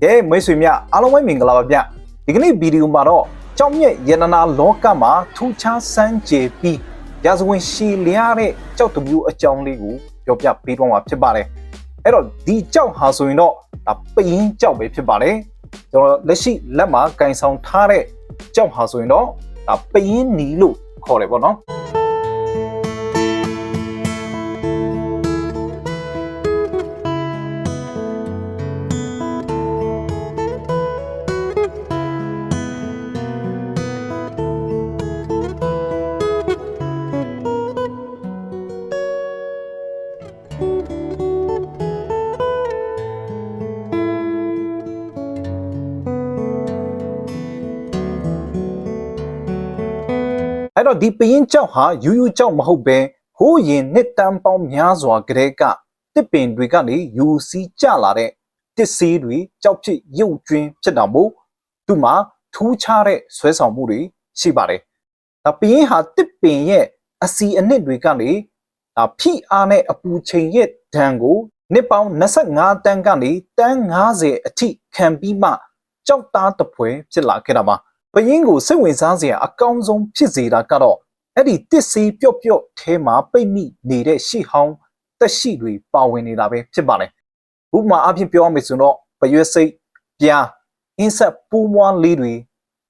ကဲမိတ်ဆွေများအားလုံးပဲမင်္ဂလာပါဗျဒီကနေ့ဗီဒီယိုမှာတော့ကြောက်မြက်ရတနာလောကမှာထူးခြားစမ်းကြယ်ပြီးရာဇဝင်ရှည်လျားတဲ့ကြောက်တမျိုးအကြောင်းလေးကိုပြောပြပေးတော့မှာဖြစ်ပါတယ်အဲ့တော့ဒီကြောက်ဟာဆိုရင်တော့ဒါပရင်ကြောက်ပဲဖြစ်ပါတယ်ကျွန်တော်လက်ရှိလက်မှာကင်ဆောင်ထားတဲ့ကြောက်ဟာဆိုရင်တော့ဒါပရင်နီလို့ခေါ်တယ်ပေါ့နော်အဲ့တော့ဒီပရင်ကြောက်ဟာယူယူကြောက်မဟုတ်ပဲဟိုးရင်နှစ်တန်းပေါင်းများစွာကလေးကတစ်ပင်တွေကနေယူစီးကြလာတဲ့တစ်ဆေးတွေကြောက်ဖြစ်ရုပ်ကျွင်းဖြစ်တာမို့သူ့မှာထူးခြားတဲ့ဆွဲဆောင်မှုတွေရှိပါတယ်။ဒါပရင်ဟာတစ်ပင်ရဲ့အစီအနစ်တွေကနေဒါဖိအားနဲ့အပူချိန်ရဲ့ဒဏ်ကိုနှစ်ပေါင်း25တန်းကနေတန်း90အထိခံပြီးမှကြောက်သားတပွဲဖြစ်လာခဲ့တာပါ။ပရင်ကိုစိတ်ဝင်စားစရာအကောင်းဆုံးဖြစ်စေတာကတော့အဲ့ဒီတစ်ဆေးပျော့ထဲမှာပိတ်မိနေတဲ့ရှေ့ဟောင်းတက်ရှိတွေပါဝင်နေတာပဲဖြစ်ပါတယ်။ဥပမာအဖြစ်ပြောရမယ်ဆိုတော့ပရွက်စိတ်ပြားအင်းဆက်ပူးမွားလေးတွေ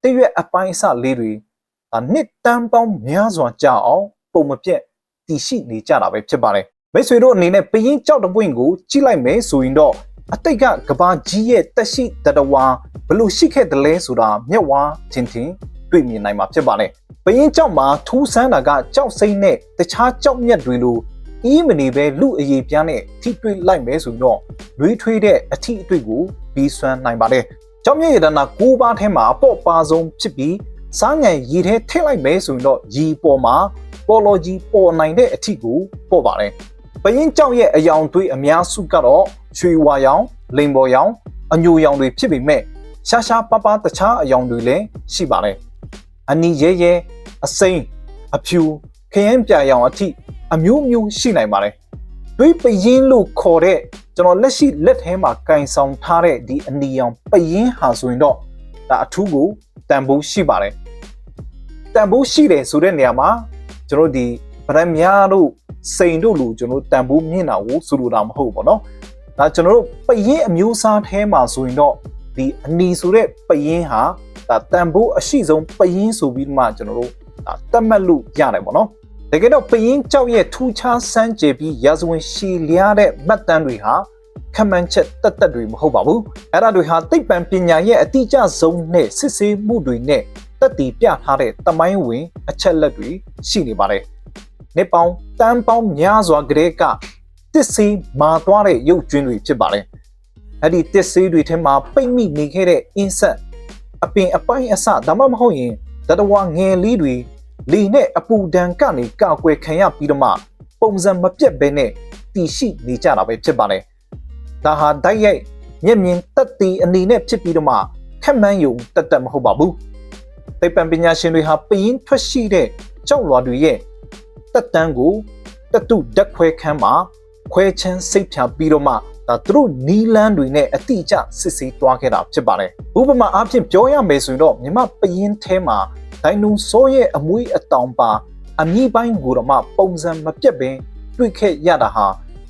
တရွက်အပိုင်းအစလေးတွေနှစ်တန်းပေါင်းများစွာကြာအောင်ပုံမပြတ်တည်ရှိနေကြတာပဲဖြစ်ပါတယ်။မိတ်ဆွေတို့အနေနဲ့ပရင်ကြောက်တပွင့်ကိုကြည့်လိုက်မယ်ဆိုရင်တော့အတိတ်ကကဘာကြီးရဲ့တက်ရှိတတဝါဘလို့ရှိခဲ့တယ်လဲဆိုတာမျက်ဝါးထင်တွေ့မြင်နိုင်မှာဖြစ်ပါတယ်။ပရင်ကြောက်မှာထူးဆန်းတာကကြောက်စိမ့်နဲ့တခြားကြောက်မြက်တွေလိုအီးမနေပဲလူအရေးပြားနဲ့ထိတွေ့လိုက်မယ်ဆိုတော့လွေးထွေးတဲ့အထီးအတွေ့ကိုပြီးစွမ်းနိုင်ပါတယ်။ကြောက်မြက်ရတနာ9ပါးထဲမှာအပေါ့ပါဆုံးဖြစ်ပြီးစားငံရည်ထဲထည့်လိုက်မယ်ဆိုရင်တော့ရည်ပေါ်မှာပေါ်လော်ကြီးပေါ်နိုင်တဲ့အထီးကိုပေါ်ပါတယ်။ပရင်ကြောက်ရဲ့အယောင်သွေးအများစုကတော့ရွှေဝါရောင်လိန်ပေါ်ရောင်အညိုရောင်တွေဖြစ်ပေမဲ့ရှားပါတခြားအယောင်တွေလည်းရှိပါတယ်။အနီရဲအစိမ်းအဖြူခရမ်းပြာရောင်အထိအမျိုးရှိနိုင်ပါတယ်။တွေးပရင်လို့ခေါ်တဲ့ကျွန်တော်လက်ရှိလက်ထဲမှာကင်ဆောင်ထားတဲ့ဒီအနီရောင်ပရင်ဟာဆိုရင်တော့ဒါအထူးကိုတန်ဖိုးရှိပါတယ်။တန်ဖိုးရှိတယ်ဆိုတဲ့နေရာမှာကျွန်တော်ဒီဗရမ်းများတို့စိန်တို့လိုကျွန်တော်တန်ဖိုးမြင့်တာကိုဆိုလိုတာမဟုတ်ဘူးပေါ့နော်။ဒါကျွန်တော်တို့ပရင်အမျိုးအစားထဲမှာဆိုရင်တော့ဒီအနီဆိုတဲ့ပရင်ဟာဒါတန်ဖိုးအရှိဆုံးပရင်ဆိုပြီးမှကျွန်တော်တို့ဒါတတ်မှတ်လို့ရတယ်ပေါ့နော်တကယ်တော့ပရင်ကြောက်ရဲ့ထူးခြားစမ်းကြယ်ပြီးရာဇဝင်ရှည်လျားတဲ့မှတ်တမ်းတွေဟာခမန်းချက်တက်တွေမဟုတ်ပါဘူးအဲ့ဒါတွေဟာသိပ္ပံပညာရဲ့အတိအကျဆုံးနဲ့စစ်ဆေးမှုတွေနဲ့တက်တည်ပြထားတဲ့တမိုင်းဝင်အချက်လက်တွေရှိနေပါတယ်နှစ်ပေါင်းတန်းပေါင်းများစွာကလေးကတစ်ဆေးမာသွားတဲ့ရုပ်ကျွင်းတွေဖြစ်ပါတယ်အဲ့ဒီတစ်ဆေးတွေထဲမှာပိတ်မိနေခဲ့တဲ့အင်းဆက်အပင်အပိုင်းအစဒါမှမဟုတ်ရင်တတဝါငယ်လေးတွေလေနဲ့အပူဒဏ်ကနေကာကွယ်ခံရပြီးတော့မှပုံစံမပြတ်ဘဲနဲ့တည်ရှိနေကြတာပဲဖြစ်ပါတယ်။ဒါဟာတိုက်ရိုက်မျက်မြင်တက်တည်အနေနဲ့ဖြစ်ပြီးတော့မှခက်မှန်းယုံတက်မဟုတ်ပါဘူး။သိပ္ပံပညာရှင်တွေဟာပရင်ထွက်ရှိတဲ့ကြောက်လွာတွေရဲ့တက်တန်းကိုတတုဓာတ်ခွဲခန်းမှာခွဲချမ်းစိတ်ဖြာပြီးတော့မှဒါသူတို့နီးလန်းတွေနဲ့အတိအကျစစ်ဆေးသွားခဲ့တာဖြစ်ပါတယ်။ဥပမာအားဖြင့်ပြောရမယ်ဆိုရင်တော့မြမပရင်ထဲမှာဒိုင်နိုဆောရဲ့အမွှေးအတောင်ပါအမြင့်ပိုင်းကိုတော့မှပုံစံမပြတ်ပင်တွေ့ခဲ့ရတာဟာ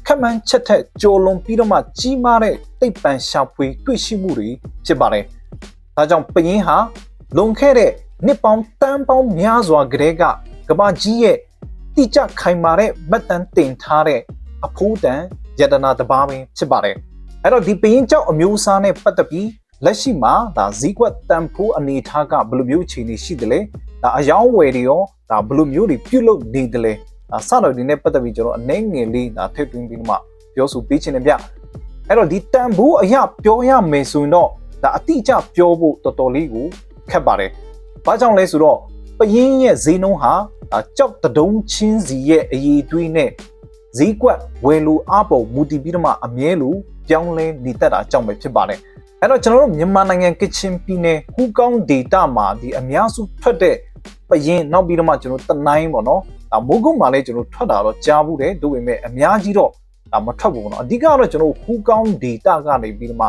ခက်မှန်းချက်ထက်ကြော်လွန်ပြီးတော့မှကြီးမားတဲ့သိပ္ပံရှာဖွေတွေ့ရှိမှုတွေဖြစ်ပါတယ်။ဒါကြောင့်ပရင်ဟာလွန်ခဲ့တဲ့နှစ်ပေါင်းတန်းပေါင်းများစွာကတည်းကကမ္ဘာကြီးရဲ့တိကျခိုင်မာတဲ့မှတ်တမ်းတင်ထားတဲ့အဖိုးတန်ယတနာတစ်ပါးပဲဖြစ်ပါတယ်။အဲ့တော့ဒီပရင်ကြောက်အမျိုးအစားနဲ့ပတ်သက်ပြီးလက်ရှိမှာဒါဈေးကွက်တန်ဖိုးအနေထားကဘယ်လိုမျိုးအခြေအနေရှိတယ်လဲဒါအယောင်းဝယ်တွေရောဒါဘယ်လိုမျိုးတွေပြုတ်လို့နေတယ်လဲစတော့ဒီနဲ့ပတ်သက်ပြီးကျွန်တော်အနေငယ်လေးဒါထည့်သွင်းပြီးမှပြောဆိုပေးချင်တယ်ဗျအဲ့တော့ဒီတန်ဖိုးအရာပြောရမယ်ဆိုရင်တော့ဒါအတိအကျပြောဖို့တော်လေးကိုခက်ပါတယ်ဘာကြောင့်လဲဆိုတော့ပရင်ရဲ့ဈေးနှုန်းဟာကြောက်တဒုံချင်းစီရဲ့အည်သွေးနဲ့ဈေးကွက်ဝယ်လိုအားပေါ်မူတည်ပြီးတော့မှအမြဲလိုပြောင်းလဲနေတတ်တာကြောင့်ပဲဖြစ်ပါတယ်အဲ့တော့ကျွန်တော်တို့မြန်မာနိုင်ငံကချင်ပြည်နယ်ဟူကောင်းဒေတာမှာဒီအများစုထွက်တဲ့ပရင်နောက်ပြီးတော့မှကျွန်တော်တနိုင်းပေါ့နော်မိုးကုတ်မှာလည်းကျွန်တော်ထွက်တာတော့ကြားဘူးတယ်တို့ပေမဲ့အများကြီးတော့မထွက်ဘူးပေါ့နော်အဓိကတော့ကျွန်တော်ဟူကောင်းဒေတာကနေပြီးတော့မှ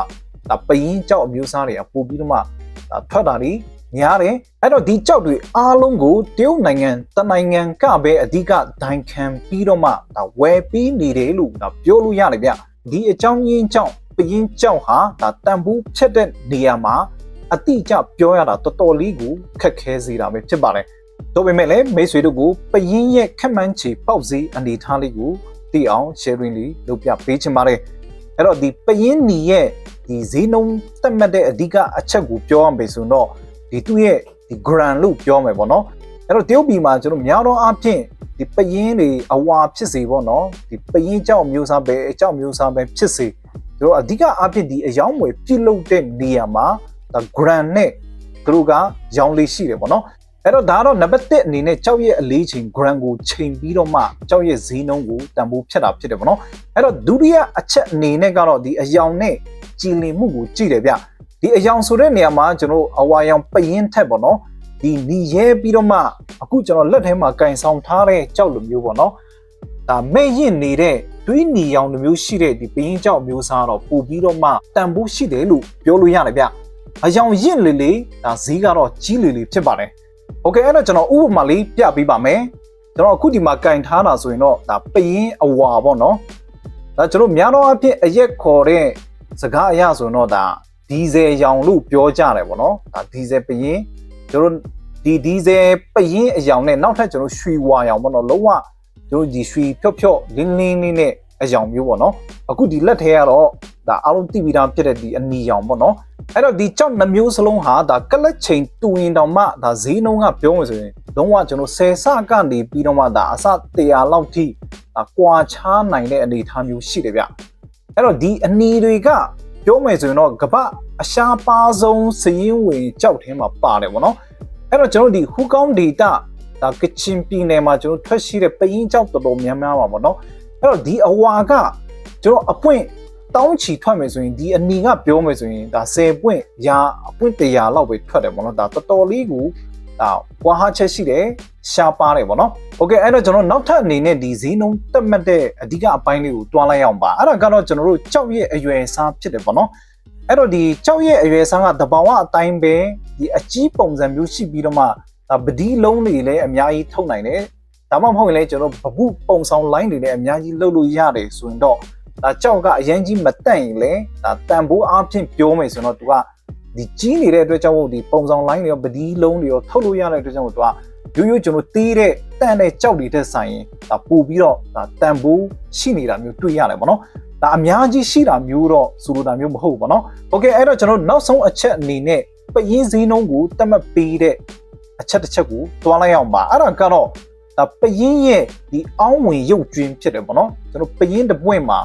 ဒါပရင်ကြောက်အမျိုးအစားတွေကပို့ပြီးတော့မှဒါထွက်တာတွေများတယ်အဲ့တော့ဒီကြောက်တွေအားလုံးကိုတရုတ်နိုင်ငံတနိုင်ငံကပဲအဓိကဒိုင်ခံပြီးတော့မှဒါဝယ်ပြီးနေတယ်လို့ဒါပြောလို့ရတယ်ဗျဒီအကြောင်းရင်းကြောင့်ပရင်ကြောက်ဟာဒါတန်ဖိုးဖြတ်တဲ့နေရာမှာအတိအကျပြောရတာတော်တော်လေးကိုခက်ခဲစေတာပဲဖြစ်ပါတယ်ဒါပေမဲ့လည်းမိတ်ဆွေတို့ကိုပရင်ရဲ့ခက်မှန်းချေပေါက်စည်းအနေထားလေးကိုသိအောင် sharing လေးလုပ်ပြပေးချင်ပါတယ်အဲ့တော့ဒီပရင်နီရဲ့ဒီဈေးနှုန်းတက်မှတ်တဲ့အဓိကအချက်ကိုပြောရမယ်ဆိုတော့ဒီသူ့ရဲ့ဒီ grand လို့ပြောမယ်ပေါ့နော်အဲ့တော့တရုတ်ပြည်မှာကျွန်တော်များသောအားဖြင့်ဒီပရင်တွေအဝါဖြစ်စေပေါ့နော်ဒီပရင်ကြောက်မျိုးစားပဲအကြောက်မျိုးစားပဲဖြစ်စေကျွန်တော်အဓိကအားဖြင့်ဒီအယောင်းဝယ်ပြုလုပ်တဲ့နေရာမှာဒါ grand နဲ့သူတို့ကရောင်းလေးရှိတယ်ပေါ့နော်အဲ့တော့ဒါတော့နံပါတ်1အနေနဲ့ကြောက်ရဲ့အလေးချိန် grand ကိုချိန်ပြီးတော့မှကြောက်ရဲ့ဈေးနှုန်းကိုတန်ဖိုးဖြတ်တာဖြစ်တယ်ပေါ့နော်အဲ့တော့ဒုတိယအချက်အနေနဲ့ကတော့ဒီအယောင်နဲ့ကြည်လင်မှုကိုကြည့်တယ်ဗျဒီအယောင်ဆိုတဲ့နေရာမှာကျွန်တော်အဝါရောင်ပရင်ထက်ပေါ့နော်ဒီနီရဲပြီးတော့မှအခုကျွန်တော်လက်ထဲမှာကင်ဆောင်ထားတဲ့ကြောက်လိုမျိုးပေါ့နော်ဒါမဲ့ရင်နေတဲ့တွေးနီရောင်လိုမျိုးရှိတဲ့ဒီပရင်ကြောက်မျိုးစားတော့ပို့ပြီးတော့မှတန်ဖိုးရှိတယ်လို့ပြောလို့ရတယ်ဗျအယောင်ရင့်လေလေဒါဈေးကတော့ကြီးလေလေဖြစ်ပါတယ်โอเคအဲ့တော့ကျွန်တော်ဥပမာလေးပြပေးပါမယ်ကျွန်တော်အခုဒီမှာကင်ထားတာဆိုရင်တော့ဒါပရင်အဝါပေါ့နော်ဒါကျွန်တော်များသောအားဖြင့်အရက်ခေါ်တဲ့စကားအရဆိုရင်တော့ဒါဒီဇယ်ရောင်လို့ပြောကြတယ်ပေါ့နော်ဒါဒီဇယ်ပရင်ကျွန်တော်ဒီဇယ်ပရင်အရောင်နဲ့နောက်ထပ်ကျွန်တော်ရွှေဝါရောင်ပေါ့နော်လုံးဝကျွန်တော်ဒီရွှေဖြော့ဖြော့လင်းလင်းလေးနဲ့အရောင်မျိုးပေါ့နော်အခုဒီလက်ထဲကတော့ဒါအားလုံးသိပြီးသားဖြစ်တဲ့ဒီအနီရောင်ပေါ့နော်အဲ့တော့ဒီကြောက်နှမျိုးစလုံးဟာဒါကလတ်ချိန်တူရင်တောင်မှဒါဈေးနှုန်းကပြောမယ်ဆိုရင်လုံးဝကျွန်တော်10ဆကနေပြီးတော့မှဒါအစ100လောက်ထိဒါကွာခြားနိုင်တဲ့အနေအထားမျိုးရှိတယ်ဗျအဲ့တော့ဒီအနီတွေကပြောမယ်ဆိုရင်တော့ကပအရှားပါဆုံးစည်ရင်ဝင်ကြောက်ထဲမှာပါတယ်ပေါ့နော်အဲ့တော့ကျွန်တော်ဒီဟူကောင်းဒေတာဒါကချင်ပြည်နယ်မှာကျွန်တော်ထွက်ရှိတဲ့ပရင်ကြောက်တော်တော်များများပါပေါ့နော်အဲ့တော့ဒီအဝါကကျွန်တော်အပွင့်တောင်းချီထွက်မယ်ဆိုရင်ဒီအနီကပြောမယ်ဆိုရင်ဒါ10ပွင့်ရာအပွင့်100လောက်ပဲထွက်တယ်ပေါ့နော်ဒါတော်တော်လေးကိုဒါကွာဟာချက်ရှိတယ်ရှားပါတယ်ပေါ့နော်โอเคအဲ့တော့ကျွန်တော်နောက်ထပ်အနေနဲ့ဒီဈေးနှုန်းတက်မှတ်တဲ့အဓိကအပိုင်းလေးကိုတွားလိုက်အောင်ပါအဲ့ဒါကတော့ကျွန်တော်တို့ကြောက်ရဲ့အရွယ်စားဖြစ်တယ်ပေါ့နော်အဲ့တော့ဒီကြောက်ရဲ့အရွယ်စားကတဘာဝအတိုင်းပဲဒီအကြီးပုံစံမျိုးရှိပြီးတော့မှဒါပဒီလုံးတွေလည်းအများကြီးထုတ်နိုင်တယ်ဒါမှမဟုတ်ရင်လည်းကျွန်တော်ဘပုပုံဆောင် line တွေလည်းအများကြီးလုပ်လို့ရတယ်ဆိုရင်တော့ဒါကြောက်ကအရင်ကြီးမတန့်ရင်လေဒါတန်ဖိုးအားဖြင့်ပြောမယ်ဆိုတော့သူကဒီကြီးနေတဲ့အတွက်ကြောင့်ဒီပုံဆောင် line တွေရောပဒီလုံးတွေရောထုတ်လို့ရတဲ့အတွက်ကြောင့်သူကရိုးရိုးကျွန်တော်တီးတဲ့တန့်တဲ့ကြောက်တွေတက်ဆိုင်ရင်ဒါပို့ပြီးတော့ဒါတန်ဖိုးရှိနေတာမျိုးတွေ့ရတယ်ပေါ့နော်ဒါအများကြီးရှိတာမျိုးတော့ဆိုလိုတာမျိုးမဟုတ်ဘူးပေါ့နော်โอเคအဲ့တော့ကျွန်တော်နောက်ဆုံးအချက်အနေနဲ့ပရင်ဈေးနှုန်းကိုတတ်မှတ်ပေးတဲ့အချက်တစ်ချက်ကိုတွားလိုက်အောင်ပါအဲ့ဒါကတော့ဒါပရင်ရဲ့ဒီအောင်းဝင်ရုပ်ကျွင်းဖြစ်တယ်ပေါ့နော်ကျွန်တော်ပရင်တစ်ပွင့်မှာ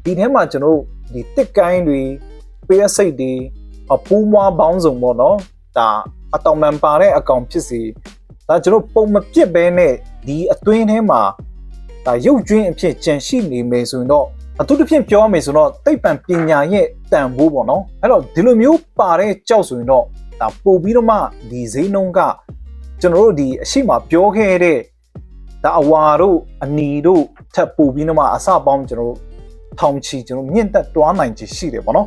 ဒီထဲမှာကျွန်တော်ဒီတစ်ကိုင်းတွေပေးစိတ်တွေအပူးမွားပေါင်းစုံပေါ့နော်ဒါအတောင်မှန်ပါတဲ့အကောင်ဖြစ်စီဒါကျွန်တော်ပုံမပြစ်ဘဲနဲ့ဒီအတွင်းထဲမှာဒါရုပ်ကျွင်းအဖြစ်ကြံရှိနေမယ်ဆိုရင်တော့အထူးသဖြင့်ပြောရမယ်ဆိုတော့သိပ္ပံပညာရဲ့တန်ဖိုးပေါ့နော်အဲ့တော့ဒီလိုမျိုးပါတဲ့ကြောက်ဆိုရင်တော့ဒါပို့ပြီးတော့မှဒီဈေးနှုန်းကကျွန်တော်တို့ဒီအရှိမပြောခဲ့တဲ့ဒါအဝါတို့အနီတို့ထပ်ပို့ပြီးတော့မှအစပေါင်းကျွန်တော်ထောင်ချီကျွန်တော်မြင့်တက်တွားနိုင်ချေရှိတယ်ပေါ့နော်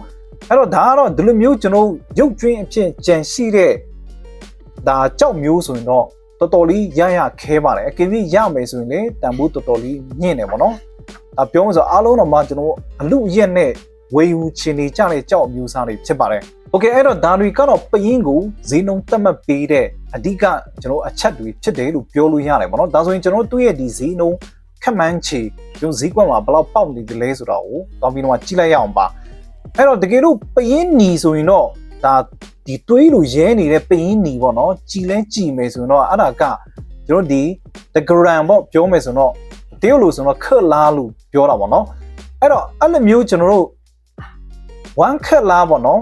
အဲ့တော့ဒါကတော့ဒီလိုမျိုးကျွန်တော်ရုပ်ကျွင်းအဖြစ်ကြံရှိတဲ့ဒါကြောက်မျိုးဆိုရင်တော့တော်တော်လေးရခဲပါတယ်အကယ်၍ရမယ်ဆိုရင်လေတန်ဖိုးတော်တော်လေးညင့်တယ်ပေါ့နော်ဒါပြောမှဆိုအားလုံးတော့မှကျွန်တော်အလူရက်နဲ့ဝေယူချင်နေကြတဲ့ကြောက်မျိုးစားတွေဖြစ်ပါတယ်โอเคအဲ့တော့ဒါတွေကတော့ပရင်ကိုဈေးနှုန်းတက်မှတ်ပေးတဲ့အဓိကကျွန်တော်အချက်တွေဖြစ်တယ်လို့ပြောလို့ရတယ်ပေါ့နော်ဒါဆိုရင်ကျွန်တော်တို့ရဲ့ဒီဈေးနှုန်းခက်မှန်းချေကျွန်တော်ဈေးကွက်မှာဘယ်လောက်ပေါက်နေတယ်လဲဆိုတော့တောင်းပြီးတော့ကြည့်လိုက်ရအောင်ပါအဲ့တော့တကယ်လို့ပရင်နီဆိုရင်တော့ဒါဒီတွေးလို့ရဲနေတဲ့ပရင်နီပေါ့နော်ကြည်လဲကြည်မယ်ဆိုရင်တော့အဲ့ဒါကကျွန်တော်ဒီတဂရမ်ပေါ့ပြောမယ်ဆိုတော့တရုတ်လို့ဆိုတော့ခက်လားလို့ပြောတာပေါ့နော်အဲ့တော့အဲ့လိုမျိုးကျွန်တော်တို့1ခက်လားပေါ့နော်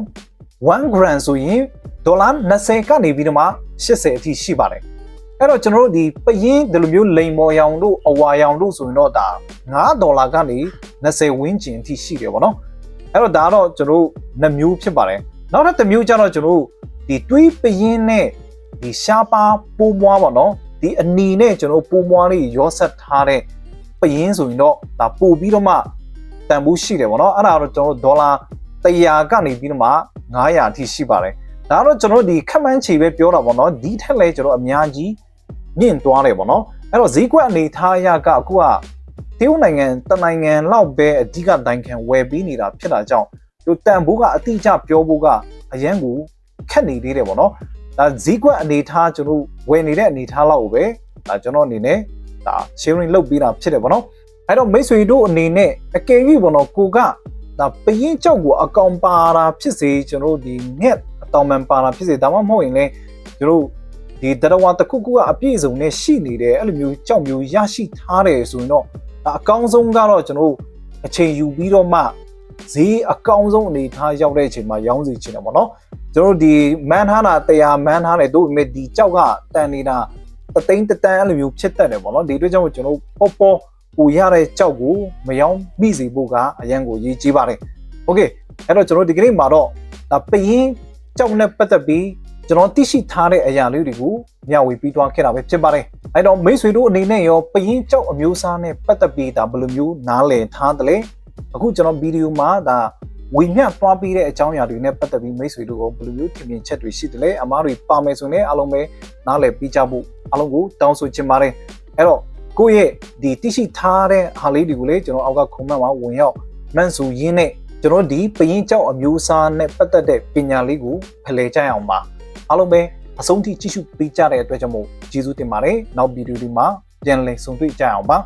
1 gram ဆိုရင်ဒေါ်လာ20ကနေပြီးတော့မှ80အထိရှိပါတယ်အဲ့တော့ကျွန်တော်တို့ဒီပရင်ဒီလိုမျိုးလိန်မော်ရောင်တို့အဝါရောင်တို့ဆိုရင်တော့ဒါ$5ကနေ20ဝန်းကျင်အထိရှိတယ်ပေါ့နော်အဲ့တော့ဒါကတော့ကျွန်တော်တို့2မျိုးဖြစ်ပါတယ်နောက်တစ်မျိုးကျတော့ကျွန်တော်တို့ဒီတွေးပရင်နဲ့ဒီရှားပါပိုးမွားပေါ့နော်ဒီအနီနဲ့ကျွန်တော်ပိုးမွားလေးရောဆက်ထားတဲ့ပရင်ဆိုရင်တော့ဒါပို့ပြီးတော့မှတန်ဖိုးရှိတယ်ပေါ့နော်အဲ့ဒါတော့ကျွန်တော်တို့ဒေါ်လာ 100ကနေပြီးတော့မှ900အထိရှိပါတယ်ဒါတော့ကျွန်တော်ဒီခက်မှန်းချေပဲပြောတာပေါ့နော်ဒီထက်လဲကျွန်တော်အများကြီးမြင့်သွားတယ်ပေါ့နော်အဲ့တော့ဈေးကွက်အနေထားအရကအခုကတရုတ်နိုင်ငံတနိုင်ငံလောက်ပဲအဓိကတိုင်းခံဝယ်ပြီးနေတာဖြစ်တာကြောင့်သူတန်ဖိုးကအတိအကျပြောဖို့ကအရန်ကိုခက်နေသေးတယ်ပေါ့နော်ဒါဈေးကွက်အနေထားကျွန်တော်ဝယ်နေတဲ့အနေထားလောက်ကိုပဲဒါကျွန်တော်အနေနဲ့ဒါ sharing လုပ်ပေးတာဖြစ်တယ်ပေါ့နော်အဲ့တော့မိတ်ဆွေတို့အနေနဲ့အကယ်၍ပေါ့နော်ကိုကဒါပရင်ကြောက်ကိုအကောင်ပါတာဖြစ်စေကျွန်တော်ဒီငက်အတောင်မှန်ပါတာဖြစ်စေဒါမှမဟုတ်ရင်လည်းကျွန်တော်ဒီတရဝါတစ်ခုခုကအပြည့်စုံနဲ့ရှိနေတယ်အဲ့လိုမျိုးကြောက်မျိုးရရှိထားတယ်ဆိုရင်တော့ဒါအကောင်းဆုံးကတော့ကျွန်တော်အချိန်ယူပြီးတော့မှဈေးအကောင်းဆုံးအနေထားရောက်တဲ့အချိန်မှာရောင်းစီချင်တယ်ပေါ့နော်ကျွန်တော်ဒီမန်းထားတာ100မန်းထားတယ်တို့ပေမဲ့ဒီကြောက်ကတန်နေတာတသိန်းတတန်းအဲ့လိုမျိုးဖြစ်တတ်တယ်ပေါ့နော်ဒီအတွက်ကြောင့်ကျွန်တော်ပေါ်ပူရတဲ့ကြောက်ကိုမယောင်းမိစေဖို့ကအရန်ကိုရေးကြီးပါတယ်โอเคအဲ့တော့ကျွန်တော်ဒီကနေ့မှာတော့ဒါပရင်ကြောက်နဲ့ပတ်သက်ပြီးကျွန်တော်သိရှိထားတဲ့အရာလေးတွေကိုမျှဝေပြီးသွားခဲ့တာပဲဖြစ်ပါတယ်အဲ့တော့မိတ်ဆွေတို့အနေနဲ့ရောပရင်ကြောက်အမျိုးအစားနဲ့ပတ်သက်ပြီးဒါဘယ်လိုမျိုးနားလည်ထားသလဲအခုကျွန်တော်ဗီဒီယိုမှာဒါဝေမျှသွားပြီးတဲ့အကြောင်းအရာတွေနဲ့ပတ်သက်ပြီးမိတ်ဆွေတို့ကိုဘယ်လိုမျိုးထင်မြင်ချက်တွေရှိတယ်လဲအမားတွေပါမယ်ဆိုရင်အားလုံးပဲနားလည်ပြီးကြဖို့အားလုံးကိုတောင်းဆိုချင်ပါတယ်အဲ့တော့ကိုယ့်ရဲ့ဒီသိရှိထားတဲ့ဟာလေးတွေကိုလည်းကျွန်တော်အောက်က comment မှာဝင်ရောက်မှန်ဆိုရင်းနဲ့ကျွန်တော်ဒီပရင်ကြောက်အမျိုးအစားနဲ့ပတ်သက်တဲ့ပညာလေးကိုဖလှယ်ကြရအောင်ပါအားလုံးပဲအဆုံးထိကြည့်ရှုပေးကြတဲ့အတွက်ကြောင့်မို့ကျေးဇူးတင်ပါတယ်နောက်ဗီဒီယိုဒီမှာပြန်လည်ဆုံတွေ့ကြအောင်ပါ